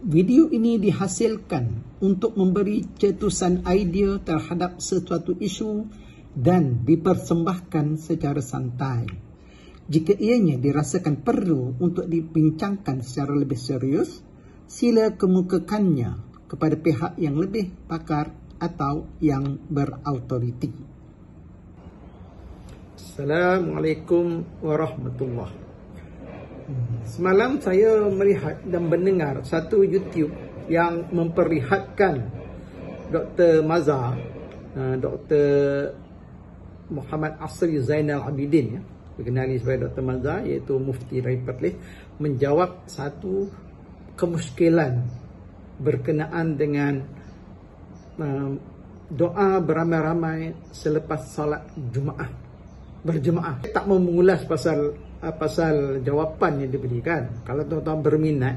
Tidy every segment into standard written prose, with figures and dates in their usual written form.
Video ini dihasilkan untuk memberi cetusan idea terhadap sesuatu isu dan dipersembahkan secara santai. Jika ianya dirasakan perlu untuk dibincangkan secara lebih serius, sila kemukakannya kepada pihak yang lebih pakar atau yang berautoriti. Assalamualaikum warahmatullahi. Semalam saya melihat dan mendengar satu YouTube yang memperlihatkan Dr. Mazhar, Dr. Muhammad Asri Zainal Abidin, dikenali sebagai Dr. Mazhar, iaitu Mufti dari Perlis, menjawab satu kemuskilan berkenaan dengan doa beramai-ramai selepas salat Jumaat berjemaah. Saya tak mau mengulas pasal jawapan yang diberikan. Kalau tuan-tuan berminat,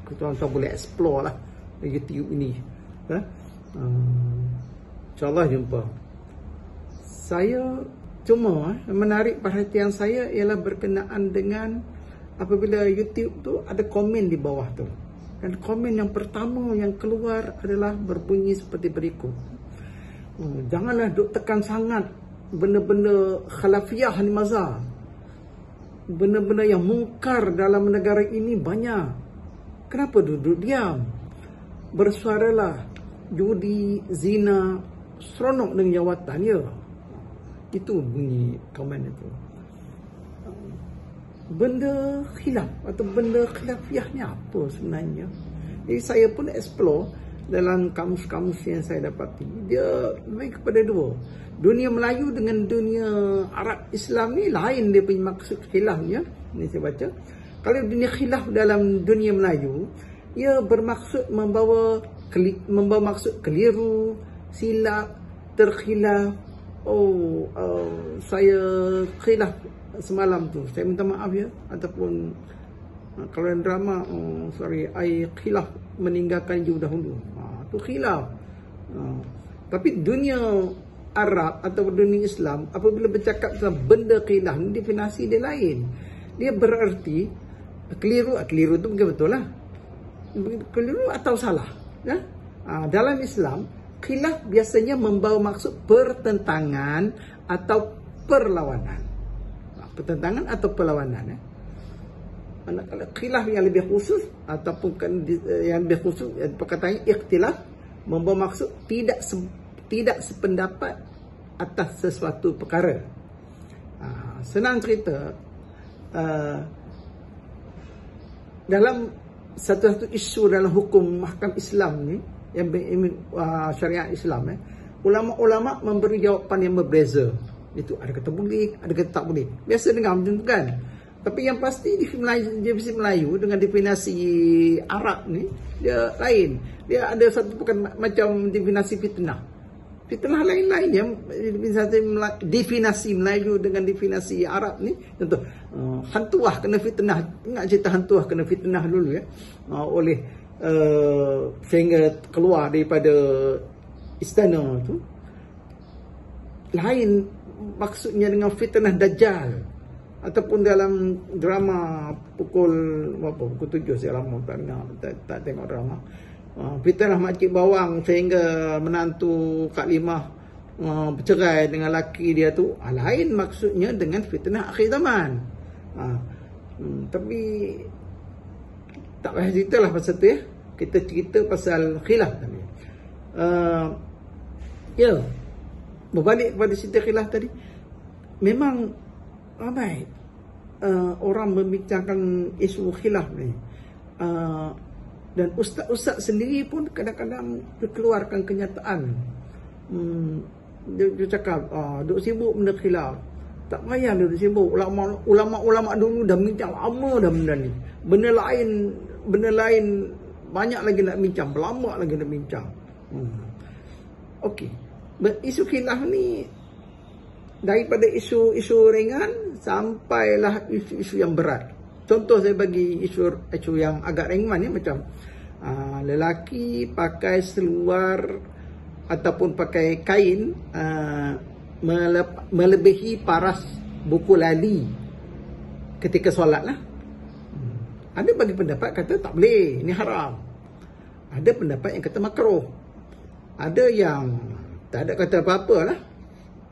tuan-tuan boleh explore lah YouTube ini. InsyaAllah jumpa. Saya cuma menarik perhatian saya ialah berkenaan dengan apabila YouTube tu ada komen di bawah tu. Dan komen yang pertama yang keluar adalah berbunyi seperti berikut. Janganlah duk tekan sangat benda-benda khalafiyah ni Mazhar. Benda-benda yang mungkar dalam negara ini banyak. Kenapa duduk diam? Bersuaralah. Judi, zina, seronok dengan jawatan ya. Itu bunyi komen itu. Benda khilaf atau benda khilafiyah ni apa sebenarnya? Jadi saya pun explore dalam kamus-kamus yang saya dapati. Dia lebih kepada dua. Dunia Melayu dengan dunia Arab Islam ni lain dia punya maksud khilafnya. Ini saya baca. Kalau dunia khilaf dalam dunia Melayu, ia bermaksud membawa maksud keliru, silap, terkhilaf. Saya khilaf semalam tu. Saya minta maaf ya. Ataupun kalau dalam drama, I khilaf meninggalkan you dahulu. Tu khilaf. Tapi dunia Arab atau dunia Islam, apabila bercakap tentang benda khilaf, definisi dia lain. Dia berarti keliru tu mungkin betul lah. Keliru atau salah. Ya? Dalam Islam, khilaf biasanya membawa maksud pertentangan atau perlawanan. Pertentangan atau perlawanan. Kalau khilaf yang lebih khusus ataupun yang lebih khusus, perkataan ikhtilaf membawa maksud tidak sependapat atas sesuatu perkara. Senang cerita, dalam satu-satu isu dalam hukum mahkam Islam ni, yang syariat Islam, ulama-ulama memberi jawapan yang berbeza. Itu ada kata boleh, ada kata tak boleh. Biasa dengar macam tu kan. Tapi yang pasti definisi Melayu dengan definisi Arab ni dia lain. Dia ada satu bukan macam definisi fitnah. Fitnah lain-lain yang definisi Melayu dengan definisi Arab ni. Contoh, hantuah kena fitnah. Ingat cerita hantuah kena fitnah dulu ya. Oleh sehingga keluar daripada istana tu. Lain maksudnya dengan fitnah Dajjal. Ataupun dalam drama pukul 7 saya lama tak tengok drama. Fitnah makcik bawang sehingga menantu Kak Limah bercerai dengan laki dia tu. Lain maksudnya dengan fitnah akhir zaman. Tapi tak payah cerita lah pasal tu ya. Kita cerita pasal khilaf tadi. Berbalik kepada cerita khilaf tadi. Memang ramai orang membincangkan isu khilaf ni. Dan ustaz-ustaz sendiri pun kadang-kadang keluarkan kenyataan. Dia cakap, duk sibuk benda khilaf. Tak payah dia duk sibuk. Ulama-ulama dulu dah bincang lama dah benda ni. Benda lain banyak lagi nak bincang, berlama lagi nak bincang. Okey. Isu khilaf ni daripada isu-isu ringan sampailah isu-isu yang berat. Contoh saya bagi isu yang agak ringan ya, macam lelaki pakai seluar ataupun pakai kain melebihi paras buku lali ketika solat lah. Ada bagi pendapat kata tak boleh, ini haram. Ada pendapat yang kata makruh. Ada yang tak ada kata apa-apa lah.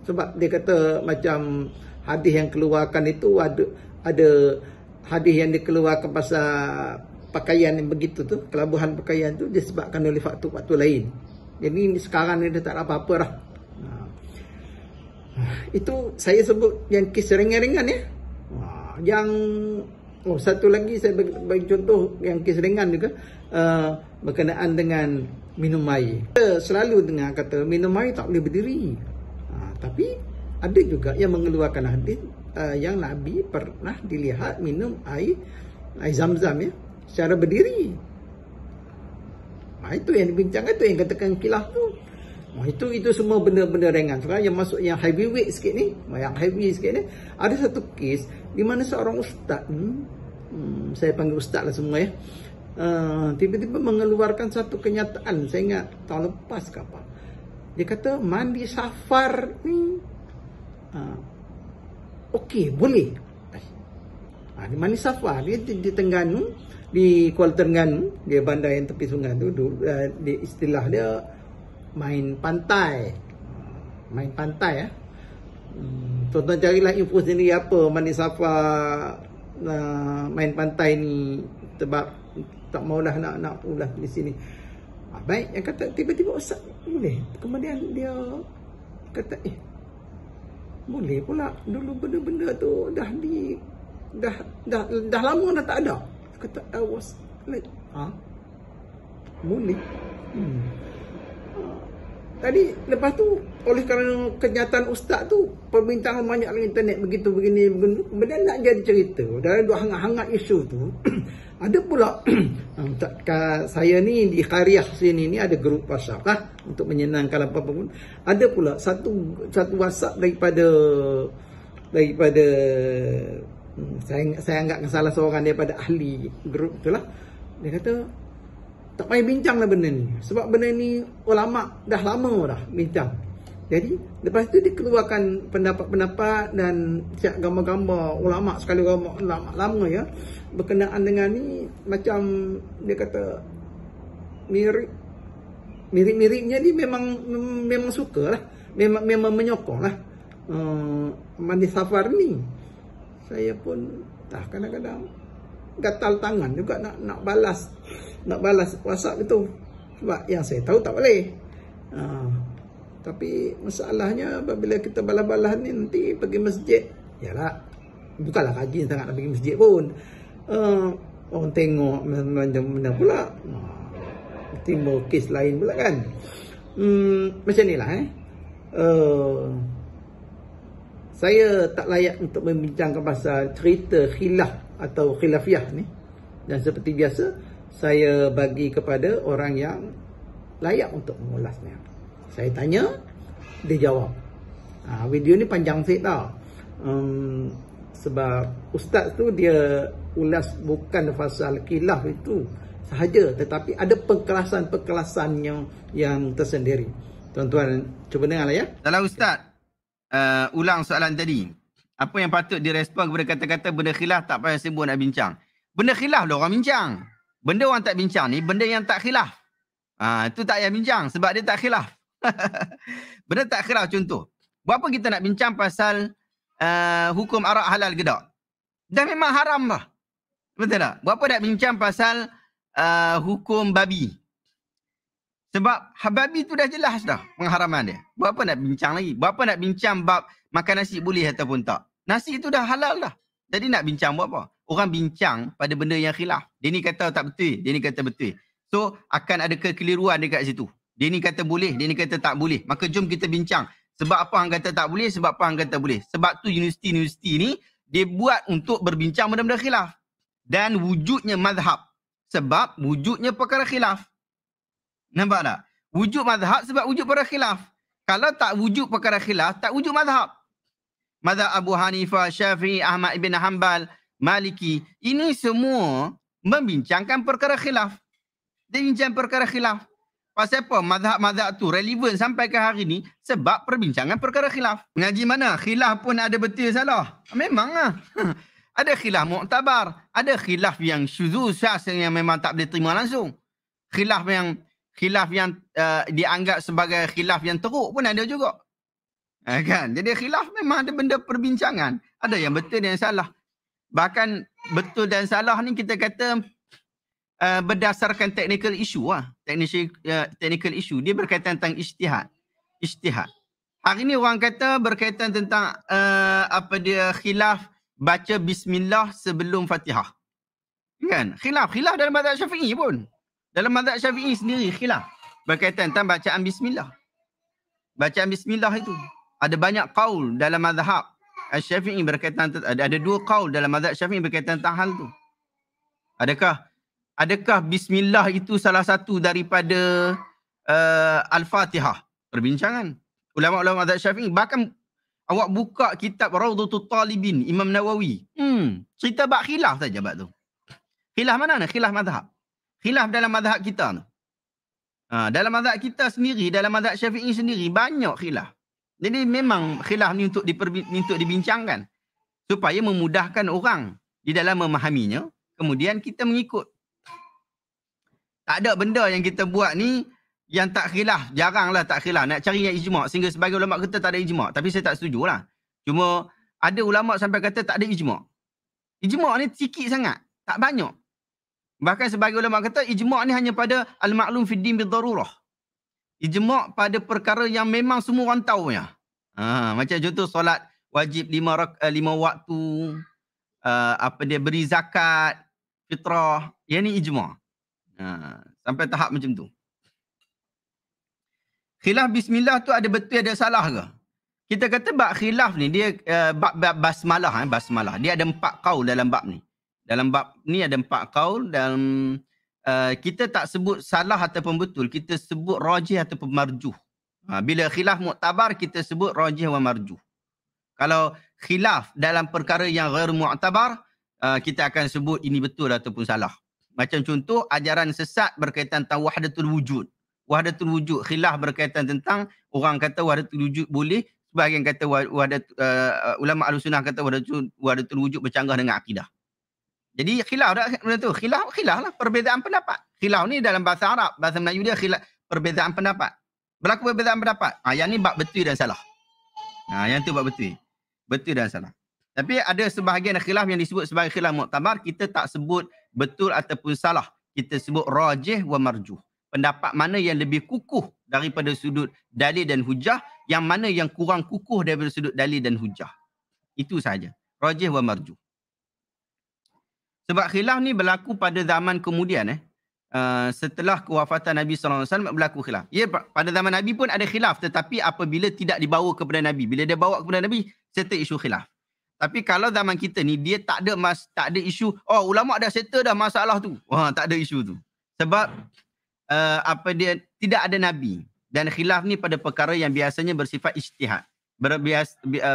Sebab dia kata macam hadis yang keluarkan itu ada hadis yang dikeluarkan pasal pakaian yang begitu tu, kelabuhan pakaian tu disebabkan oleh faktor-faktor lain. Jadi sekarang ni dia tak ada apa-apa lah. Itu saya sebut yang kes ringan-ringan ya. Yang satu lagi saya bagi contoh yang kes ringan juga berkenaan dengan minum air. Kita selalu dengar kata minum air tak boleh berdiri. Tapi ada juga yang mengeluarkan hadis yang Nabi pernah dilihat minum air Zam-Zam ya secara berdiri. Itu yang dibincangkan, itu yang katakan khilaf tu. Itu semua benda-benda ringan. Sekarang yang masuk yang heavyweight sikit ni, yang heavy sikit ni, ada satu kes di mana seorang ustaz saya panggil ustaz lah semua ya, tiba-tiba mengeluarkan satu kenyataan. Saya ingat tahun lepas ke apa, dia kata mandi safar ni okey, boleh. Di mandi safar dia di Terengganu, di Kuala Terengganu, dia bandar yang tepi sungai tu, di istilah dia main pantai ya. Tuan-tuan carilah info sendiri apa mandi safar, main pantai ni, sebab tak maulah nak ulas di sini. Baik, yang kata tiba-tiba ustaz boleh. Kemudian dia kata boleh pula, dulu benda-benda tu dah lama dah tak ada. Kata I was like boleh. Tadi lepas tu oleh kerana kenyataan ustaz tu, perbincangan banyak dalam internet begitu begini. Kemudian nak jadi cerita dalam dua hangat-hangat isu tu ada pula saya ni di Qaryah sini ni ada grup WhatsApp lah untuk menyenangkan apa pun. Ada pula satu WhatsApp daripada saya anggap salah seorang daripada ahli grup tu lah. Dia kata tak payah bincang lah benda ni, sebab benda ni ulama dah lama dah bincang. Jadi lepas tu dikeluarkan pendapat-pendapat dan siap gambar-gambar ulama, sekali ulama lama ya, berkenaan dengan ni. Macam dia kata mirip-miripnya ni memang suka lah, memang menyokong lah mandi safar ni. Saya pun kadang-kadang gatal tangan juga nak balas WhatsApp itu, sebab yang saya tahu tak boleh. Tapi masalahnya apabila kita balas-balas ni nanti pergi masjid, yalah bukanlah rajin sangat nak pergi masjid pun, orang tengok macam mana pula, timbul kes lain pula kan. Macam ni lah saya tak layak untuk membincangkan pasal cerita khilaf atau khilafiyah ni, dan seperti biasa saya bagi kepada orang yang layak untuk mengulasnya. Saya tanya, dia jawab. Video ni panjang sikit tau, sebab ustaz tu dia ulas bukan pasal khilaf itu sahaja, tetapi ada pengkelasan yang tersendiri. Tuan-tuan cuba dengar lah ya. Salah ustaz ulang soalan tadi. Apa yang patut direspon kepada kata-kata benda khilaf tak payah sibuk nak bincang. Benda khilaf lah orang bincang. Benda orang tak bincang ni benda yang tak khilaf. Itu tak payah bincang sebab dia tak khilaf. Benda tak khilaf contoh. Buat apa kita nak bincang pasal hukum arak halal ke tak? Dah memang haram lah. Betul tak? Buat apa nak bincang pasal hukum babi? Sebab babi tu dah jelas dah pengharaman dia. Buat apa nak bincang lagi? Buat apa nak bincang bab makan nasi boleh ataupun tak? Nasi tu dah halal dah. Jadi nak bincang buat apa? Orang bincang pada benda yang khilaf. Dia ni kata tak betul, dia ni kata betul. So akan ada kekeliruan dekat situ. Dia ni kata boleh, dia ni kata tak boleh. Maka jom kita bincang. Sebab apa hang kata tak boleh, sebab apa hang kata boleh. Sebab tu universiti-universiti ni dia buat untuk berbincang benda-benda khilaf. Dan wujudnya mazhab. Sebab wujudnya perkara khilaf. Nampak tak? Wujud mazhab sebab wujud perkara khilaf. Kalau tak wujud perkara khilaf, tak wujud mazhab. Mazhab Abu Hanifah, Syafi'i, Ahmad ibn Hanbal, Maliki. Ini semua membincangkan perkara khilaf. Dia bincang perkara khilaf. Pasal apa? Mazhab-mazhab tu relevan sampai ke hari ni sebab perbincangan perkara khilaf. Mengaji mana? Khilaf pun ada betul salah. Memang lah. Ada khilaf mu'tabar. Ada khilaf yang syuzuz, yang memang tak boleh terima langsung. Khilaf yang dianggap sebagai khilaf yang teruk pun ada juga. Kan? Jadi khilaf memang ada benda perbincangan. Ada yang betul dan yang salah. Bahkan betul dan salah ni kita kata berdasarkan technical issue lah. Technical issue. Dia berkaitan tentang ijtihad. Hari ni orang kata berkaitan tentang khilaf baca bismillah sebelum Fatihah. Kan? Khilaf dalam mazhab Syafi'i pun. Dalam mazhab Syafi'i sendiri khilaf berkaitan tentang bacaan bismillah. Bacaan bismillah itu ada banyak qaul dalam mazhab Syafi'i berkaitan ada dua qaul dalam mazhab Syafi'i berkaitan tentang hal tu. Adakah bismillah itu salah satu daripada Al-Fatihah? Perbincangan ulama-ulama mazhab Syafi'i. Bahkan awak buka kitab Rawdatul Talibin Imam Nawawi. Cerita bab khilaf saja bab tu. Khilaf mana ni? Khilaf mazhab. Khilaf dalam mazhab kita tu. Dalam mazhab kita sendiri, dalam mazhab Syafi'i sendiri banyak khilaf. Jadi memang khilaf ni untuk dibincangkan supaya memudahkan orang di dalam memahaminya, kemudian kita mengikut. Tak ada benda yang kita buat ni yang tak khilaf, jaranglah tak khilaf. Nak cari yang ijma' sehingga sebagai ulama kata tak ada ijma', tapi saya tak setujulah. Cuma ada ulama sampai kata tak ada ijma'. Ijma' ni sikit sangat, tak banyak. Bahkan sebagai ulama kata ijma' ni hanya pada al-ma'lum fid din bid-darurah. Ijma' pada perkara yang memang semua orang tahu ya. Macam contoh solat wajib 5 waktu, beri zakat, fitrah, yang ni ijma'. Sampai tahap macam tu. Khilaf bismillah tu ada betul ada salah ke? Kita kata bab khilaf ni dia bab basmalah, basmalah. Dia ada 4 qaul dalam bab ni. Dalam bab ni ada 4 qaul dan kita tak sebut salah ataupun betul, kita sebut rajih ataupun marjuh. Bila khilaf mu'tabar kita sebut rajih wa marjuh. Kalau khilaf dalam perkara yang ghair mu'tabar, kita akan sebut ini betul ataupun salah. Macam contoh ajaran sesat berkaitan tentang wahdatul wujud. Wahdatul wujud, khilaf berkaitan tentang orang kata wahdatul wujud boleh, sebahagian kata ulama Ahlussunnah kata wahdatul wujud bercanggah dengan akidah. Jadi khilaf dah benda tu. Khilaf lah, perbezaan pendapat. Khilaf ni dalam bahasa Arab, bahasa Melayu dia khilaf, perbezaan pendapat. Berlaku perbezaan pendapat. Yang ni bab betul dan salah. Yang tu bab betul. Betul dan salah. Tapi ada sebahagian khilaf yang disebut sebagai khilaf mu'tabar, kita tak sebut betul ataupun salah. Kita sebut rajih wa marjuh. Pendapat mana yang lebih kukuh daripada sudut dalil dan hujah, yang mana yang kurang kukuh daripada sudut dalil dan hujah. Itu saja. Rajih wa marjuh. Sebab khilaf ni berlaku pada zaman kemudian setelah kewafatan Nabi SAW berlaku khilaf. Ya, pada zaman Nabi pun ada khilaf, tetapi apabila tidak dibawa kepada Nabi, bila dia bawa kepada Nabi, settle isu khilaf. Tapi kalau zaman kita ni dia tak ada isu, ulama dah settle dah masalah tu. Tak ada isu tu. Sebab dia tidak ada Nabi, dan khilaf ni pada perkara yang biasanya bersifat ijtihad,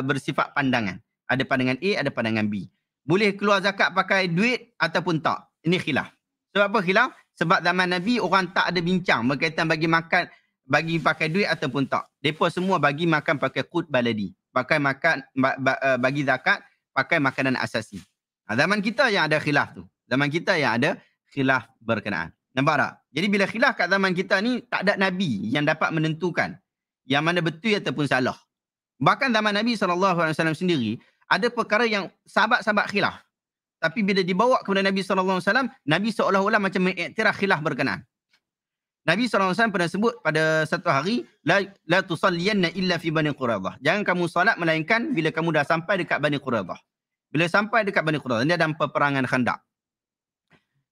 bersifat pandangan. Ada pandangan A, ada pandangan B. Boleh keluar zakat pakai duit ataupun tak. Ini khilaf. Sebab apa khilaf? Sebab zaman Nabi orang tak ada bincang berkaitan bagi pakai duit ataupun tak. Mereka semua bagi makan pakai qut baladi. Bagi zakat pakai makanan asasi. Zaman kita yang ada khilaf tu. Zaman kita yang ada khilaf berkenaan. Nampak tak? Jadi bila khilaf kat zaman kita ni tak ada Nabi yang dapat menentukan yang mana betul ataupun salah. Bahkan zaman Nabi SAW sendiri ada perkara yang sahabat-sahabat khilaf. Tapi bila dibawa kepada Nabi SAW, Nabi seolah-olah macam mengiktiraf khilaf berkenaan. Nabi SAW pernah sebut pada satu hari, La tusalliyanna illa fi Bani Quraidah. Jangan kamu salat melainkan bila kamu dah sampai dekat Bani Quraidah. Bila sampai dekat Bani Quraidah, ini dalam peperangan Khandaq.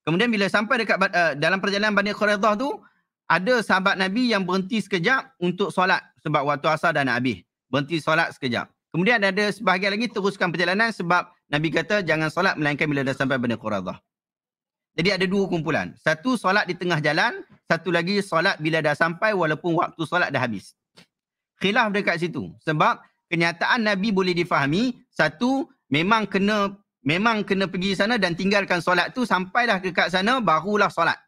Kemudian bila sampai dekat dalam perjalanan Bani Quraidah tu, ada sahabat Nabi yang berhenti sekejap untuk solat sebab waktu asar dah nak habis. Berhenti solat sekejap. Kemudian ada sebahagian lagi teruskan perjalanan sebab Nabi kata jangan solat melainkan bila dah sampai Bani Quraidah. Jadi ada 2 kumpulan. Satu solat di tengah jalan, satu lagi solat bila dah sampai walaupun waktu solat dah habis. Khilaf dekat situ. Sebab kenyataan Nabi boleh difahami, satu memang kena pergi sana dan tinggalkan solat tu sampailah dekat sana barulah solat.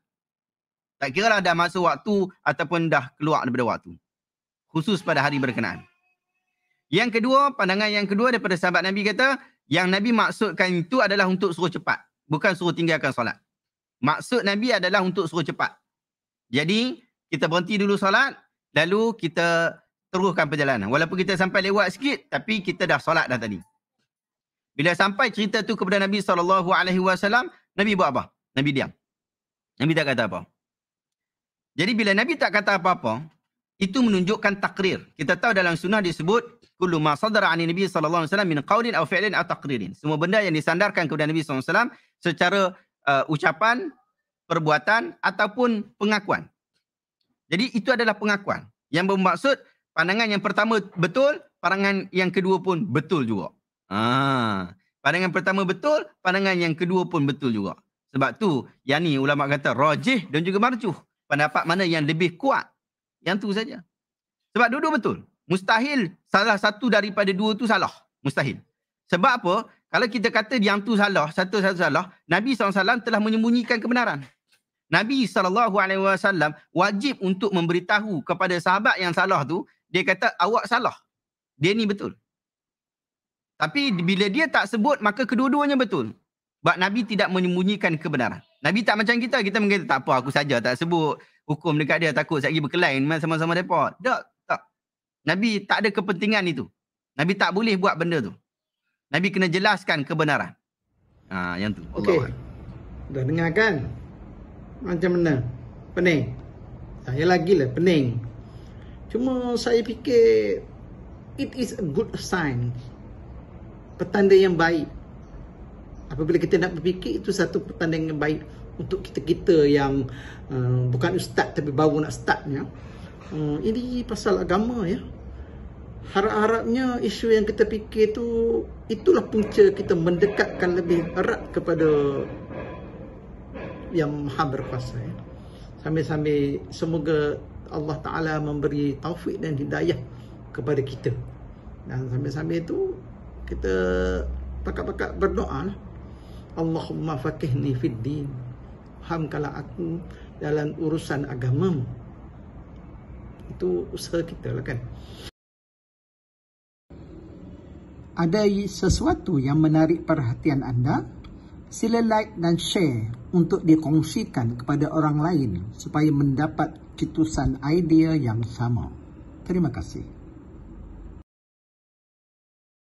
Tak kira lah dah masuk waktu ataupun dah keluar daripada waktu. Khusus pada hari berkenaan. Yang kedua, pandangan yang kedua daripada sahabat Nabi kata, yang Nabi maksudkan itu adalah untuk suruh cepat. Bukan suruh tinggalkan solat. Maksud Nabi adalah untuk suruh cepat. Jadi kita berhenti dulu solat, lalu kita teruskan perjalanan. Walaupun kita sampai lewat sikit, tapi kita dah solat dah tadi. Bila sampai cerita tu kepada Nabi SAW, Nabi buat apa? Nabi diam. Nabi tak kata apa. Jadi bila Nabi tak kata apa-apa, itu menunjukkan takrir. Kita tahu dalam sunnah disebut kullu ma sadara 'ani Nabi sallallahu alaihi wasallam min qaulin aw fi'lin aw taqririn. Semua benda yang disandarkan kepada Nabi sallallahu alaihi wasallam secara ucapan, perbuatan ataupun pengakuan. Jadi itu adalah pengakuan yang bermaksud pandangan yang pertama betul, pandangan yang kedua pun betul juga. Pandangan pertama betul, pandangan yang kedua pun betul juga. Sebab tu yang ni ulama kata rajih dan juga marjuh. Pendapat mana yang lebih kuat, yang tu saja. Sebab dua-dua betul. Mustahil salah satu daripada dua tu salah. Mustahil. Sebab apa? Kalau kita kata yang tu salah, satu-satu salah, Nabi SAW telah menyembunyikan kebenaran. Nabi SAW wajib untuk memberitahu kepada sahabat yang salah tu, dia kata awak salah. Dia ni betul. Tapi bila dia tak sebut, maka kedua-duanya betul. Sebab Nabi tidak menyembunyikan kebenaran. Nabi tak macam kita mengata tak apa, aku saja tak sebut hukum dekat dia, takut sekali berkelain sama-sama mereka. Tak. Nabi tak ada kepentingan itu. Nabi tak boleh buat benda tu. Nabi kena jelaskan kebenaran. Yang tu. Okey. Dah dengar kan? Macam mana? Pening. Saya lagi lah pening. Cuma saya fikir it is a good sign. Petanda yang baik. Apabila kita nak berfikir, itu satu petanda yang baik untuk kita-kita yang bukan ustaz tapi baru nak startnya. Ini pasal agama ya. Harap-harapnya isu yang kita fikir tu, itulah punca kita mendekatkan lebih erat kepada yang Maha Berkuasa ya. Sambil-sambil semoga Allah Ta'ala memberi taufik dan hidayah kepada kita. Dan sambil-sambil itu kita pakat-pakat berdoa lah. Allahumma faqihni fid din. Fahamkanlah aku dalam urusan agamamu. Itu usaha kita lah kan. Ada sesuatu yang menarik perhatian anda? Sila like dan share untuk dikongsikan kepada orang lain supaya mendapat cetusan idea yang sama. Terima kasih.